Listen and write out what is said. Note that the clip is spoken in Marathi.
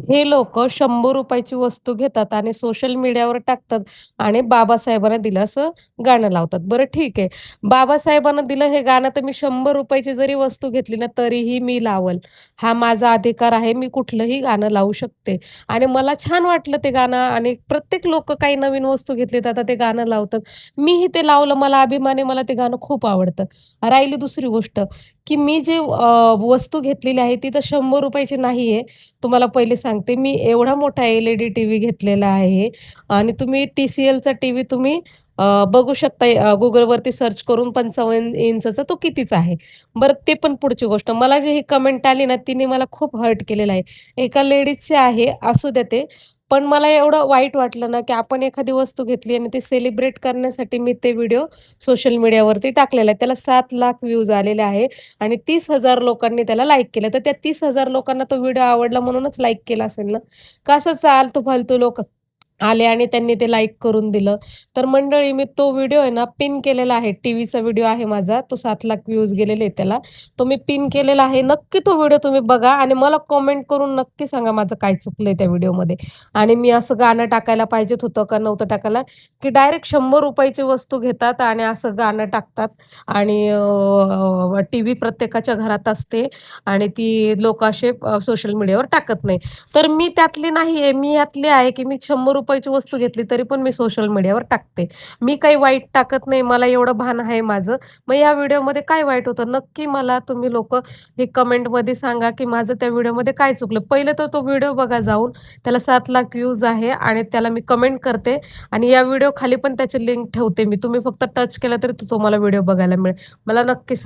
हे लोकं ₹100 वस्तू घेतात आणि सोशल मीडियावर टाकतात आणि बाबासाहेबांना दिलं असं गाणं लावतात. बरं ठीक आहे. बाबासाहेबांना दिलं हे गाणं तर मी ₹100 ची जरी वस्तू घेतली ना, तरीही मी लावल. हा माझा अधिकार आहे. मी कुठलंही गाणं लावू शकते आणि मला छान वाटलं ते गाणं आणि प्रत्येक लोकं काही नवीन वस्तू घेतली तर आता ते गाणं लावतात. मीही ते लावलं. मला अभिमान आहे. मला ते गाणं खूप आवडतं. राहिली दुसरी गोष्ट, की मी जे वस्तू घेतलेली आहे ती तर ₹100 ची नाहीये. तुम्हाला पहिले सांगते, मी एवढा मोठा एल-ई-डी टीव्ही घेतलेला आहे आणि तुम्ही TCLचा टीव्ही तुम्ही बघू शकता Googleवरती सर्च करून 55 इंचचा तो कितीचा आहे. बरं ते पण पुढची गोष्ट. मला जी ही कमेंट आली ना, तिने मला खूप हर्ट केलेलं आहे. एका लेडीजचे आहे, असू द्या ते. पण मला एवढं वाईट वाटलं ना, की आपण एखादी वस्तू घेतली आणि ते सेलिब्रेट करण्यासाठी मी ते व्हिडिओ सोशल मीडियावरती टाकलेला आहे. त्याला 7,00,000 व्ह्यूज आलेले आहे आणि 30,000 लोकांनी त्याला लाईक केलं. तर त्या 30,000 लोकांना तो व्हिडिओ आवडला म्हणूनच लाईक केला असेल ना. का असंच आलतू-फालतू लोकं आले आणि त्यांनी ते लाईक करून दिलं. तर मंडळी मी तो व्हिडिओ आहे ना पिन केलेला आहे. टीव्हीचा व्हिडिओ आहे माझा. तो 7,00,000 व्ह्यूज गेलेले आहेत त्याला. तो मी पिन केलेला आहे. नक्की तो व्हिडिओ तुम्ही बघा आणि मला कमेंट करून नक्की सांगा माझं काय चुकलंय त्या व्हिडिओमध्ये. आणि मी असं गाणं टाकायला पाहिजेत होतं का नव्हतं टाकायला, की डायरेक्ट ₹100 ची वस्तू घेतात आणि असं गाणं टाकतात आणि टीव्ही प्रत्येकाच्या घरात असते आणि ती लोकं असे सोशल मीडियावर टाकत नाही. तर मी त्यातली नाहीये. मी यातली आहे, की मी ₹100 ची वस्तू घेतली तरी पण मी सोशल मीडियावर टाकते. मी काही वाईट टाकत नाही. मला एवढं भान आहे माझं. मग या व्हिडिओमध्ये काय वाईट होतं? नक्की मला तुम्ही लोकं हे कमेंटमध्ये सांगा, की माझं त्या व्हिडिओमध्ये काय चुकलं? पहिलं तर तो व्हिडिओ बघा जाऊन. त्याला 7,00,000 व्ह्यूज आहे आणि त्याला मी कमेंट करते आणि या व्हिडिओ खाली पण त्याची लिंक ठेवते मी. तुम्ही फक्त टच केलं तरी तो तुम्हाला व्हिडिओ बघायला मिळेल. मला नक्की